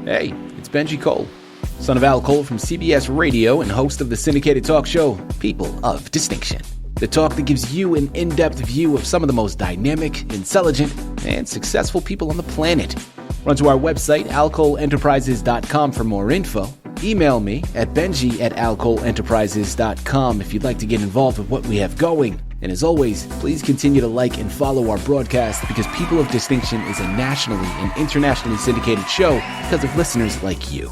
Hey, it's Benji Cole, son of Al Cole from CBS Radio and host of the syndicated talk show, People of Distinction. The talk that gives you an in-depth view of some of the most dynamic, intelligent, and successful people on the planet. Run to our website, alcoleenterprises.com for more info. Email me at benji@alcoleenterprises.com if you'd like to get involved with what we have going. And as always, please continue to like and follow our broadcast because People of Distinction is a nationally and internationally syndicated show because of listeners like you.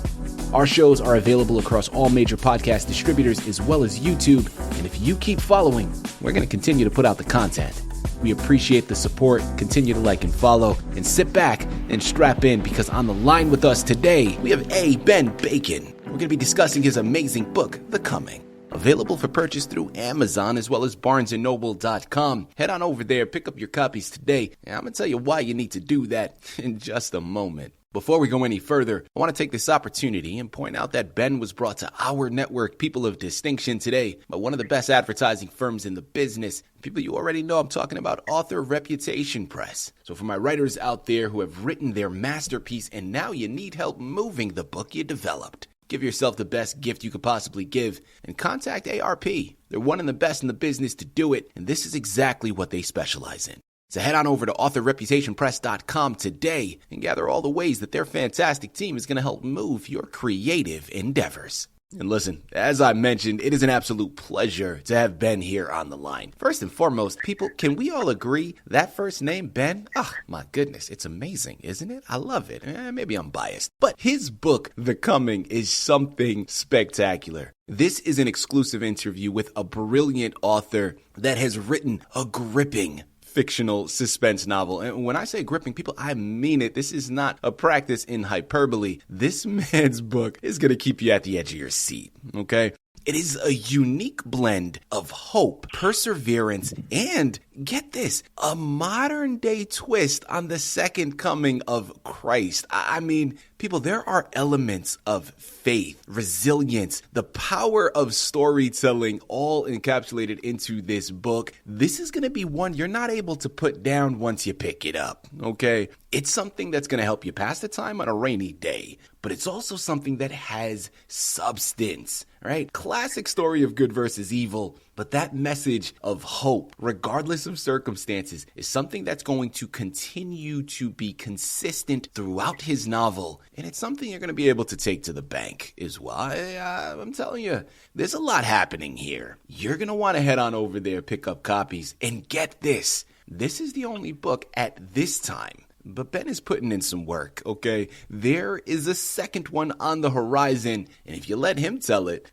Our shows are available across all major podcast distributors as well as YouTube. And if you keep following, we're going to continue to put out the content. We appreciate the support. Continue to like and follow and sit back and strap in because on the line with us today, we have Ben Bacon. We're going to be discussing his amazing book, The Coming. Available for purchase through Amazon as well as barnesandnoble.com. Head on over there, pick up your copies today. And I'm going to tell you why you need to do that in just a moment. Before we go any further, I want to take this opportunity and point out that Ben was brought to our network, People of Distinction, today by one of the best advertising firms in the business. People you already know, I'm talking about Author Reputation Press. So for my writers out there who have written their masterpiece and now you need help moving the book you developed, give yourself the best gift you could possibly give and contact ARP. They're one of the best in the business to do it, and this is exactly what they specialize in. So head on over to authorreputationpress.com today and gather all the ways that their fantastic team is going to help move your creative endeavors. And listen, as I mentioned, it is an absolute pleasure to have Ben here on the line. First and foremost, people, can we all agree that first name, Ben? Oh, my goodness, it's amazing, isn't it? I love it. Maybe I'm biased. But his book, The Coming, is something spectacular. This is an exclusive interview with a brilliant author that has written a gripping fictional suspense novel. And when I say gripping, people, I mean it. This is not a practice in hyperbole. This man's book is going to keep you at the edge of your seat, okay? It is a unique blend of hope, perseverance, and, get this, a modern-day twist on the second coming of Christ. I mean, people, there are elements of faith, resilience, the power of storytelling all encapsulated into this book. This is going to be one you're not able to put down once you pick it up, okay? It's something that's going to help you pass the time on a rainy day, but it's also something that has substance, right? Classic story of good versus evil, but that message of hope, regardless of circumstances, is something that's going to continue to be consistent throughout his novel, and it's something you're going to be able to take to the bank as well. I'm telling you, there's a lot happening here. You're going to want to head on over there, pick up copies, and get this. This is the only book at this time. But Ben is putting in some work, okay? There is a second one on the horizon, and if you let him tell it,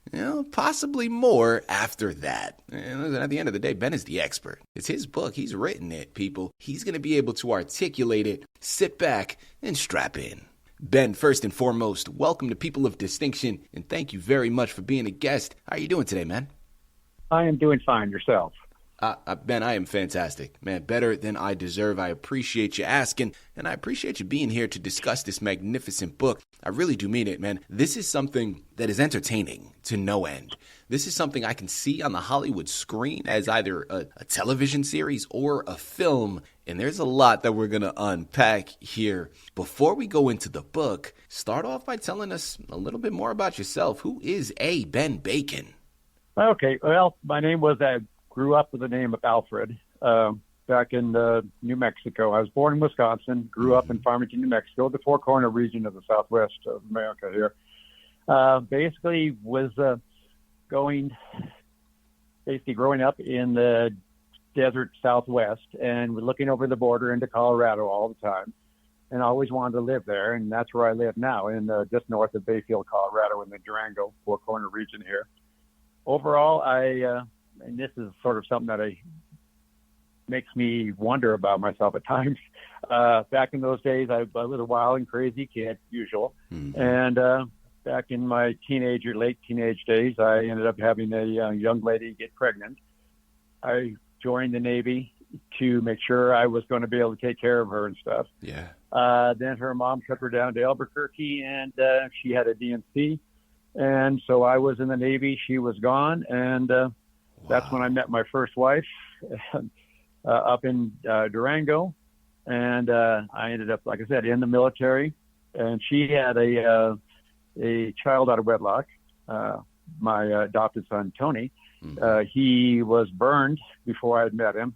possibly more after that. And at the end of the day, Ben is the expert. It's his book. He's written it, people. He's going to be able to articulate it. Sit back and strap in. Ben, first and foremost, welcome to People of Distinction, and thank you very much for being a guest. How are you doing today, man? I am doing fine. Yourself? Ben, I am fantastic. Man, better than I deserve. I appreciate you asking, and I appreciate you being here to discuss this magnificent book. I really do mean it, man. This is something that is entertaining to no end. This is something I can see on the Hollywood screen as either a television series or a film, and there's a lot that we're going to unpack here. Before we go into the book, start off by telling us a little bit more about yourself. Who is Ben Bacon? Okay, well, my name was grew up with the name of Alfred back in New Mexico. I was born in Wisconsin, grew up in Farmington, New Mexico, the Four Corner region of the Southwest of America here. Basically was growing up in the desert Southwest and looking over the border into Colorado all the time. And I always wanted to live there, and that's where I live now, in just north of Bayfield, Colorado, in the Durango Four Corner region here. Overall, and this is sort of something that makes me wonder about myself at times. Back in those days, I was a wild and crazy kid, usual. Mm-hmm. And back in my late teenage days, I ended up having a young lady get pregnant. I joined the Navy to make sure I was going to be able to take care of her and stuff. Yeah. Then her mom took her down to Albuquerque, and she had a DNC. And so I was in the Navy. She was gone, and that's when I met my first wife up in Durango. And I ended up, like I said, in the military. and she had a child out of wedlock. My adopted son, Tony, he was burned before I had met him.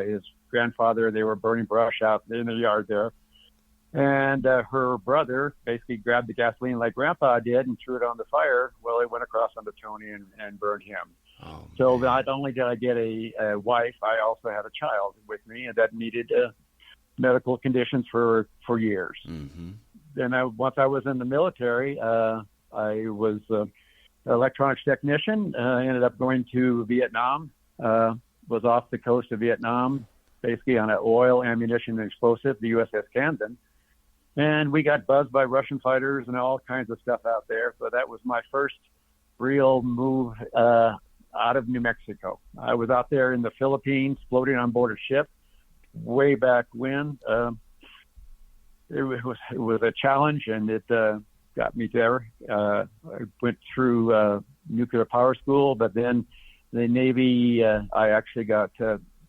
His grandfather, they were burning brush out in the yard there. And her brother basically grabbed the gasoline like Grandpa did and threw it on the fire. Well, it went across onto Tony and burned him. Oh, so man. not only did I get a wife, I also had a child with me, and that needed medical conditions for years. Mm-hmm. Then once I was in the military, I was an electronics technician. Ended up going to Vietnam. Was off the coast of Vietnam, basically on an oil, ammunition, and explosive, the USS Camden. And we got buzzed by Russian fighters and all kinds of stuff out there. So that was my first real move out of New Mexico. I was out there in the Philippines, floating on board a ship way back when. It was a challenge, and it got me there. I went through nuclear power school, but then the Navy, I actually got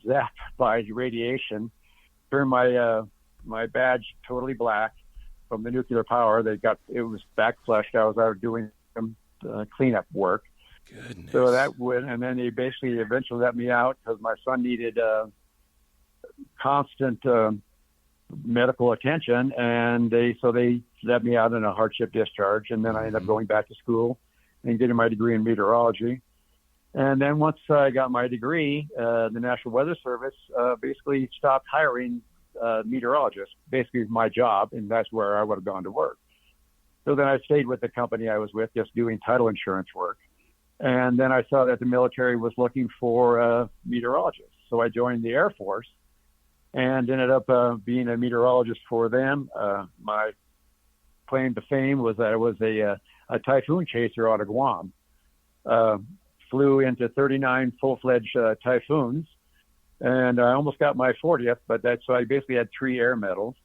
zapped by radiation. Turned my badge totally black from the nuclear power. It was backflushed. I was out doing some cleanup work. Goodness. So that went, and then they basically eventually let me out because my son needed constant medical attention, and they let me out in a hardship discharge, and then I ended up going back to school and getting my degree in meteorology. And then once I got my degree, the National Weather Service basically stopped hiring meteorologists. Basically, my job, and that's where I would have gone to work. So then I stayed with the company I was with, just doing title insurance work. And then I saw that the military was looking for meteorologists. So I joined the Air Force and ended up being a meteorologist for them. My claim to fame was that I was a typhoon chaser out of Guam. Flew into 39 full-fledged typhoons, and I almost got my 40th, so I basically had 3 air medals.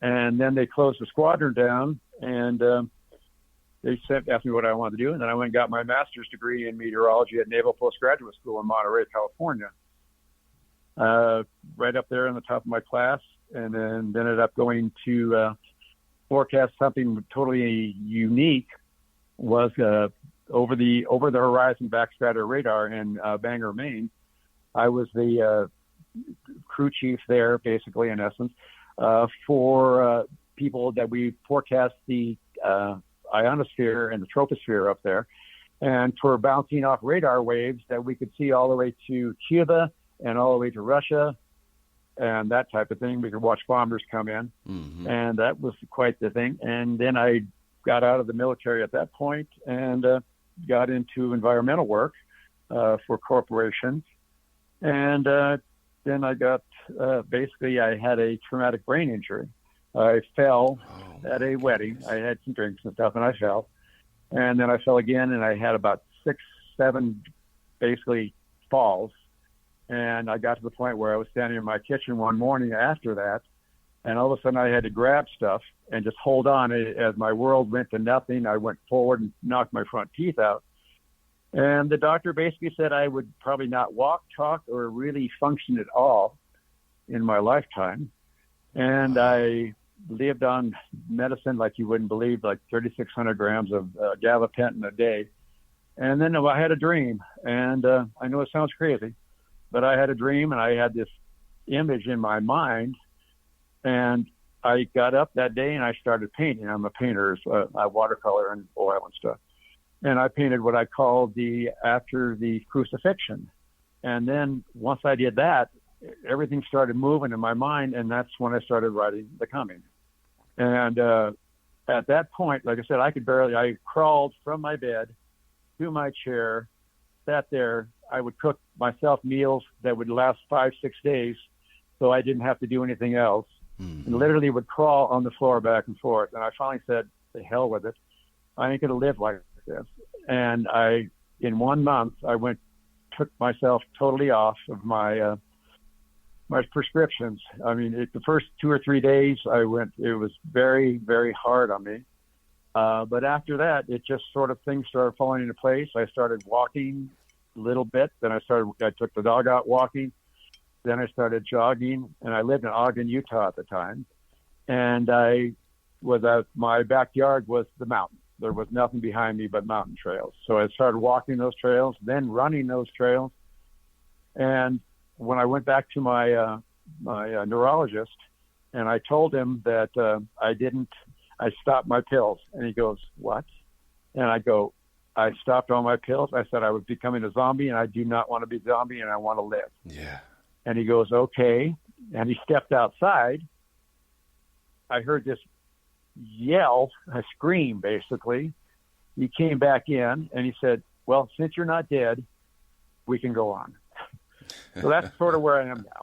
And then they closed the squadron down, and they asked me what I wanted to do, and then I went and got my master's degree in meteorology at Naval Postgraduate School in Monterey, California. Right up there on the top of my class, and then ended up going to forecast something totally unique. Was over the horizon backstratter radar in Bangor, Maine. I was the crew chief there, basically, in essence, for people that we forecast the ionosphere and the troposphere up there, and for bouncing off radar waves that we could see all the way to Cuba and all the way to Russia and that type of thing. We could watch bombers come in, and that was quite the thing. And then I got out of the military at that point and got into environmental work for corporations. And then I got, basically I had a traumatic brain injury. I fell at a wedding. I had some drinks and stuff, and I fell. And then I fell again, and I had about 6, 7 basically falls. And I got to the point where I was standing in my kitchen one morning after that, and all of a sudden I had to grab stuff and just hold on. As my world went to nothing, I went forward and knocked my front teeth out. And the doctor basically said I would probably not walk, talk, or really function at all in my lifetime. And I lived on medicine like you wouldn't believe, like 3,600 grams of gabapentin a day. And then I had a dream, and I know it sounds crazy, but I had a dream, and I had this image in my mind, and I got up that day and I started painting. I'm a painter, I watercolor and oil and stuff. And I painted what I called after the crucifixion. And then once I did that, everything started moving in my mind, and that's when I started writing The Coming. And at that point, like I said, I crawled from my bed to my chair, sat there. I would cook myself meals that would last 5-6 days, so I didn't have to do anything else. And literally would crawl on the floor back and forth. And I finally said, "The hell with it. I ain't going to live like this." And in 1 month, I took myself totally off of my prescriptions. I mean, the first 2 or 3 days it was very, very hard on me. But after that, it just sort of things started falling into place. I started walking a little bit. Then I took the dog out walking. Then I started jogging, and I lived in Ogden, Utah at the time. And I was that my backyard was the mountain. There was nothing behind me but mountain trails. So I started walking those trails, then running those trails. And when I went back to my neurologist, and I told him that I stopped my pills. And he goes, what? And I go, I stopped all my pills. I said I was becoming a zombie, and I do not want to be a zombie, and I want to live. Yeah. And he goes, okay. And he stepped outside. I heard this yell, a scream, basically. He came back in, and he said, well, since you're not dead, we can go on. So that's sort of where I am now.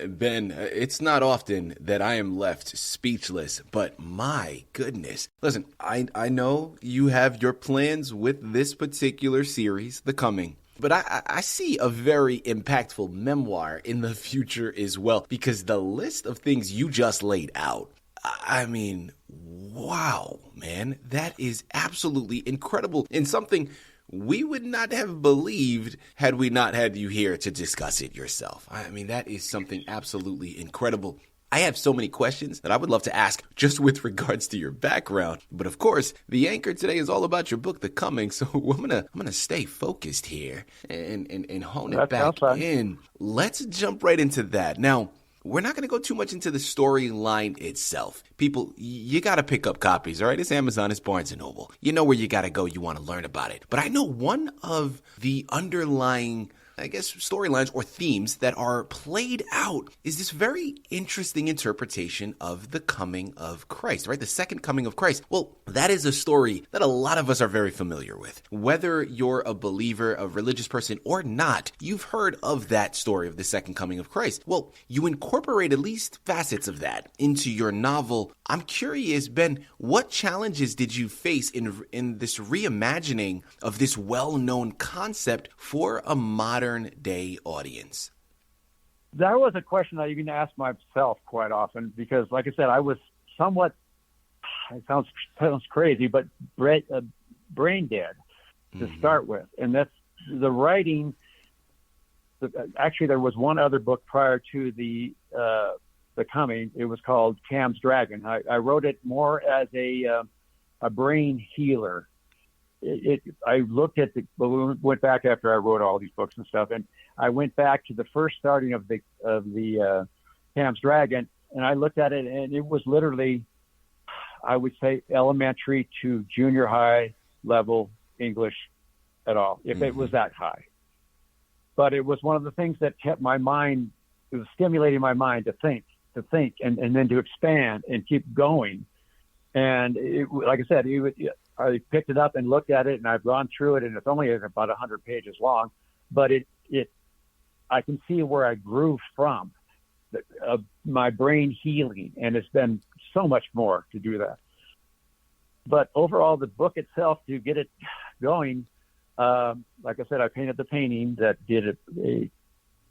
Ben, it's not often that I am left speechless, but my goodness. Listen, I know you have your plans with this particular series, The Coming, but I see a very impactful memoir in the future as well, because the list of things you just laid out, I mean, wow, man, that is absolutely incredible, and something we would not have believed had we not had you here to discuss it yourself. I mean, that is something absolutely incredible. I have so many questions that I would love to ask just with regards to your background. But of course, the anchor today is all about your book, The Coming. So I'm gonna stay focused here and hone it back in. Let's jump right into that. Now, we're not going to go too much into the storyline itself. People, you got to pick up copies, all right? It's Amazon, it's Barnes & Noble. You know where you got to go. You want to learn about it. But I know one of the underlying, I guess, storylines or themes that are played out is this very interesting interpretation of the coming of Christ, right? The second coming of Christ. Well, that is a story that a lot of us are very familiar with. Whether you're a believer, a religious person or not, you've heard of that story of the second coming of Christ. Well, you incorporate at least facets of that into your novel. I'm curious, Ben, what challenges did you face in this reimagining of this well-known concept for a modern day audience? That was a question I even asked myself quite often because, like I said, I was somewhat, it sounds crazy, but brain dead to start with. And that's the writing. Actually, there was one other book prior to the Coming. It was called Cam's Dragon. I wrote it more as a brain healer. I looked at went back after I wrote all these books and stuff, and I went back to the first starting of the Cam's Dragon, and I looked at it, and it was literally, I would say, elementary to junior high level English at all, if it was that high. But it was one of the things that kept my mind, it was stimulating my mind to think, and then to expand and keep going. And like I said, I picked it up and looked at it, and I've gone through it, and it's only about 100 pages long, but I can see where I grew from, my brain healing, and it's been so much more to do that. But overall, the book itself, to get it going, like I said, I painted the painting that did a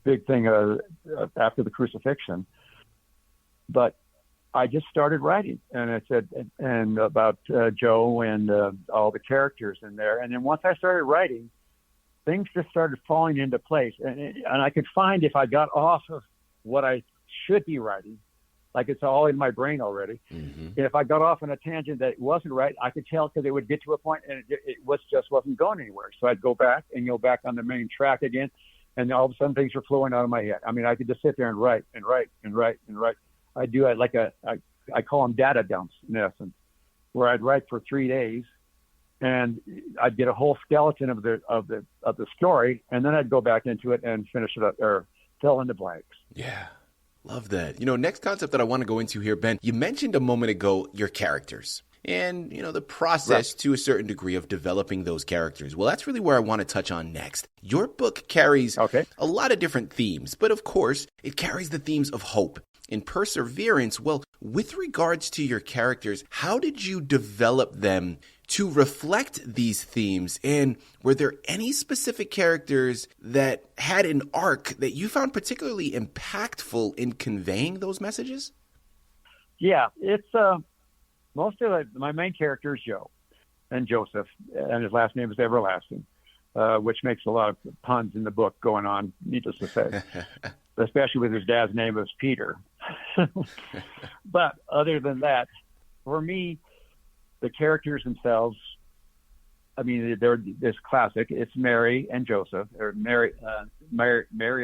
big thing after the crucifixion, but I just started writing, and I said, and about Joe and all the characters in there. And then once I started writing, things just started falling into place. And I could find if I got off of what I should be writing, like it's all in my brain already. And if I got off on a tangent that wasn't right, I could tell because it would get to a point and it just wasn't going anywhere. So I'd go back and go back on the main track again. And all of a sudden things were flowing out of my head. I mean, I could just sit there and write. I do it like I call them data dumps in essence, where I'd write for 3 days, and I'd get a whole skeleton of the story, and then I'd go back into it and finish it up or fill in the blanks. Yeah, love that. Next concept that I want to go into here, Ben. You mentioned a moment ago your characters. And, the process to a certain degree of developing those characters. Well, that's really where I want to touch on next. Your book carries a lot of different themes, but of course, it carries the themes of hope and perseverance. Well, with regards to your characters, how did you develop them to reflect these themes? And were there any specific characters that had an arc that you found particularly impactful in conveying those messages? Yeah, it's most of my main character is Joe and Joseph, and his last name is Everlasting, which makes a lot of puns in the book going on, needless to say, especially with his dad's name was Peter. But other than that, for me, the characters themselves, I mean, they're this classic. It's Mary and Joseph, or Mary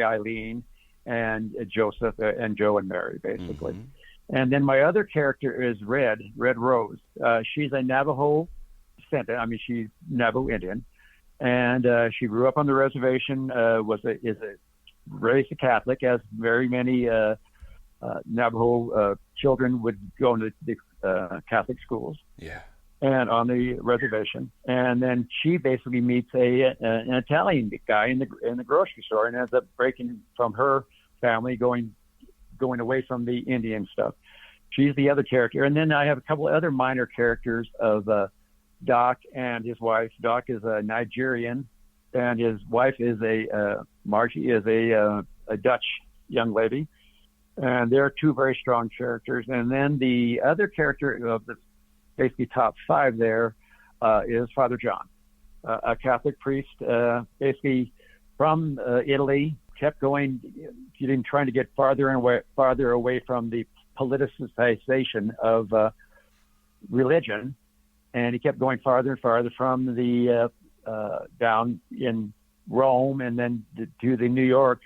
Eileen and Joseph, and Joe and Mary, basically. Mm-hmm. And then my other character is Red Rose. She's a Navajo descendant. I mean, she's Navajo Indian, and she grew up on the reservation. Is raised a Catholic, as very many Navajo children would go into the Catholic schools. Yeah. And on the reservation, and then she basically meets an Italian guy in the grocery store, and ends up breaking from her family, going away from the Indian stuff. She's the other character, and then I have a couple of other minor characters of Doc and his wife. Doc is a Nigerian, and his wife is Margie is a Dutch young lady, and they're two very strong characters. And then the other character of the basically top five there is Father John, a Catholic priest, basically from Italy, kept going, trying to get farther away from the politicization of religion, and he kept going farther and farther from the down in Rome, and then to the New York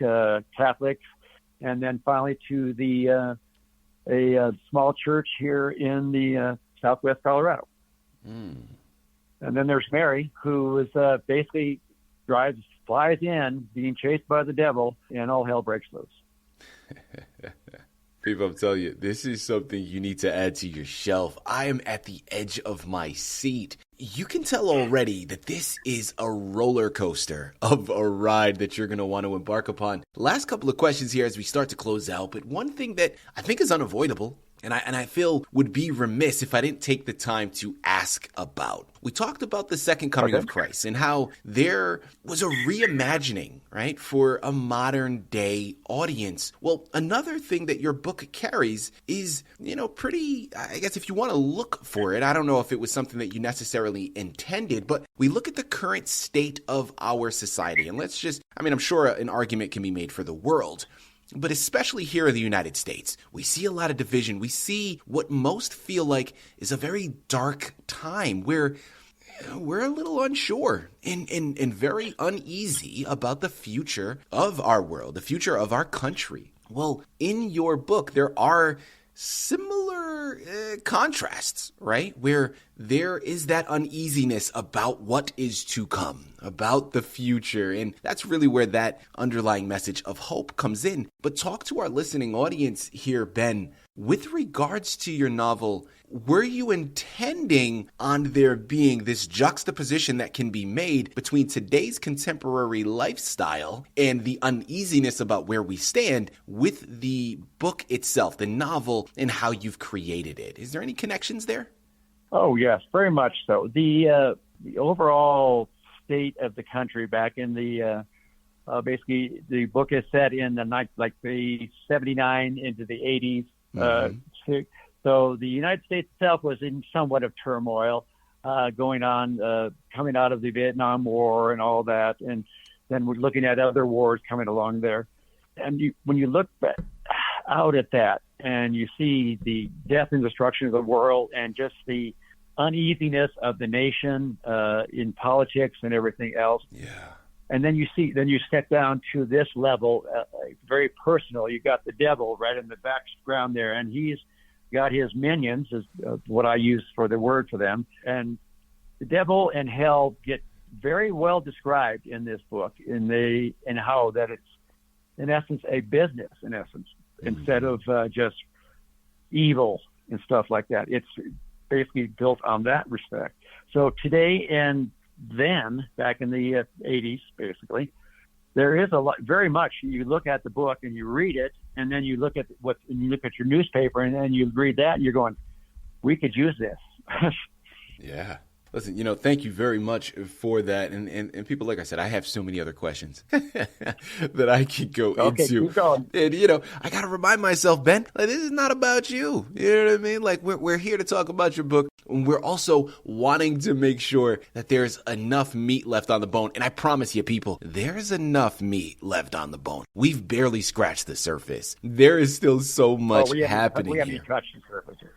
Catholics, and then finally to the a small church here in the Southwest Colorado. And then there's Mary, who is basically flies in, being chased by the devil, and all hell breaks loose. People, I'm telling you, this is something you need to add to your shelf. I am at the edge of my seat. You can tell already that this is a roller coaster of a ride that you're going to want to embark upon. Last couple of questions here as we start to close out, but one thing that I think is unavoidable, and I feel would be remiss if I didn't take the time to ask about. We talked about the second coming of Christ and how there was a reimagining, right, for a modern day audience. Well, another thing that your book carries is, pretty, I guess if you want to look for it, I don't know if it was something that you necessarily intended, but we look at the current state of our society. And I'm sure an argument can be made for the world. But especially here in the United States, we see a lot of division. We see what most feel like is a very dark time where we're a little unsure and very uneasy about the future of our world, the future of our country. Well, in your book, there are similar contrasts, right? Where there is that uneasiness about what is to come, about the future. And that's really where that underlying message of hope comes in. But talk to our listening audience here, Ben, with regards to your novel. Were you intending on there being this juxtaposition that can be made between today's contemporary lifestyle and the uneasiness about where we stand with the book itself, the novel, and how you've created it? Is there any connections there? Oh, yes, very much so. The overall state of the country back in the basically the book is set in the 79 into the 80s. Mm-hmm. So the United States itself was in somewhat of turmoil going on, coming out of the Vietnam War and all that. And then we're looking at other wars coming along there. And when you look out at that and you see the death and destruction of the world and just the uneasiness of the nation in politics and everything else. Yeah. And then you step down to this level, very personal. You got the devil right in the background there, and he's got his minions, is what I use for the word for them. And the devil and hell get very well described in this book, in how that it's, in essence, a business, in essence, instead of just evil and stuff like that. It's basically built on that respect. So today and then, back in the 80s, basically, there is a lot, very much. You look at the book and you read it, and then you look at your newspaper, and then you read that, and you're going, "We could use this." Yeah. Listen, thank you very much for that. And people, like I said, I have so many other questions that I could go into. Keep going. And, I got to remind myself, Ben, this is not about you. You know what I mean? Like, we're here to talk about your book. And we're also wanting to make sure that there's enough meat left on the bone. And I promise you, people, there's enough meat left on the bone. We've barely scratched the surface. There is still so much happening we haven't here. touched the surface here.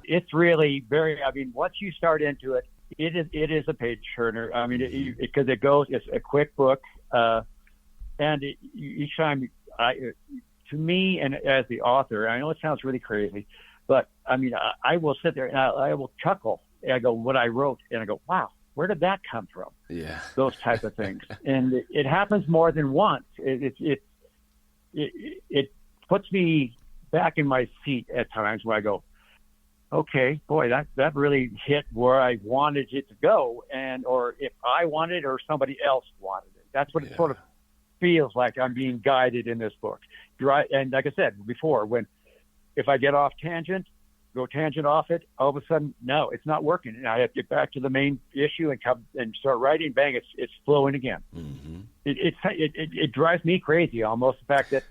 It's really very, I mean, once you start into it, it is a page turner. I mean, because it's a quick book. And each time to me, and as the author, I know it sounds really crazy, but I mean, I will sit there and I will chuckle. And I go, what I wrote, and I go, wow, where did that come from? Yeah. Those type of things. And it happens more than once. It puts me back in my seat at times where I go, okay, boy, that really hit where I wanted it to go, or if I wanted it or somebody else wanted it. That's what it sort of feels like. I'm being guided in this book. And like I said before, if I get off tangent, go tangent off it, all of a sudden, no, it's not working. And I have to get back to the main issue and start writing. Bang, it's flowing again. Mm-hmm. It drives me crazy almost, the fact that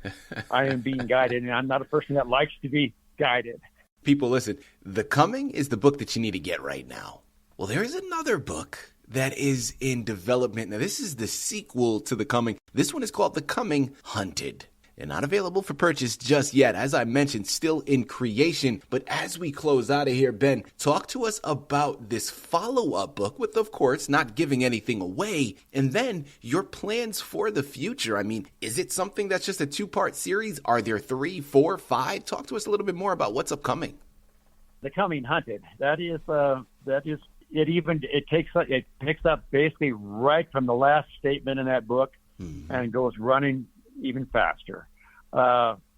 I am being guided, and I'm not a person that likes to be guided. People, listen, The Coming is the book that you need to get right now. Well, there is another book that is in development. Now, this is the sequel to The Coming. This one is called The Coming Hunted, and not available for purchase just yet. As I mentioned, still in creation. But as we close out of here, Ben, talk to us about this follow-up book with, of course, not giving anything away, and then your plans for the future. I mean, is it something that's just a 2-part series? Are there 3, 4, 5? Talk to us a little bit more about what's upcoming. The Coming Hunted. It picks up basically right from the last statement in that book, and goes running even faster.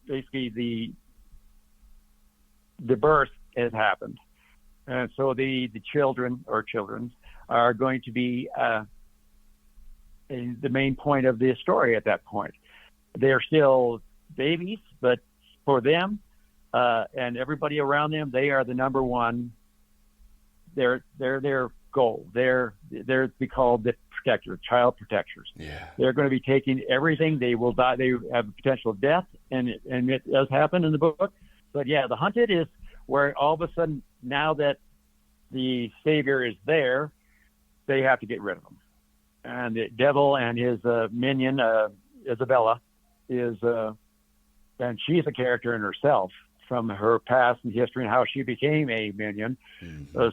Basically, the birth has happened, and so the children are going to be the main point of the story at that point. They're still babies, but for them and everybody around them, they are the number one. They're their goal. They're be called the protectors, child protectors. Yeah. They're going to be taking everything. They will die. They have the potential of death, and it does happen in the book. But yeah, the hunted is where all of a sudden, now that the savior is there, they have to get rid of him. And the devil and his minion, Isabella, and she's a character in herself, from her past and history and how she became a minion.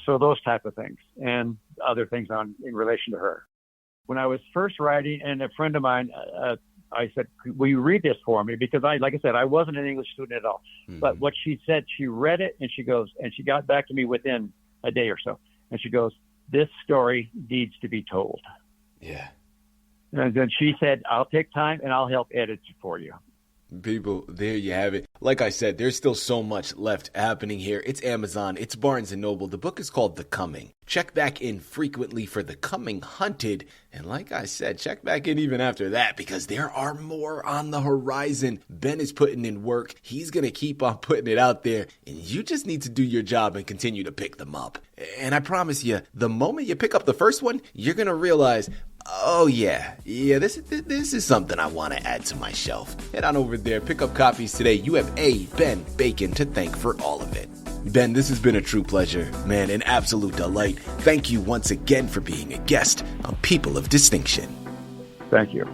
So those type of things and other things in relation to her. When I was first writing, and a friend of mine, I said, will you read this for me? Because like I said, I wasn't an English student at all. But what she said, she read it and she got back to me within a day or so. And she goes, this story needs to be told. Yeah. And then she said, I'll take time and I'll help edit it for you. People, there you have it. Like I said, there's still so much left happening here. It's Amazon, it's Barnes & Noble. The book is called The Coming. Check back in frequently for The Coming Hunted. And like I said, check back in even after that, because there are more on the horizon. Ben is putting in work. He's going to keep on putting it out there. And you just need to do your job and continue to pick them up. And I promise you, the moment you pick up the first one, you're going to realize, oh yeah, this is something I want to add to my shelf. Head on over there, pick up copies today. You have a Ben Bacon to thank for all of it. Ben, this has been a true pleasure, man, an absolute delight. Thank you once again for being a guest on People of Distinction. Thank you.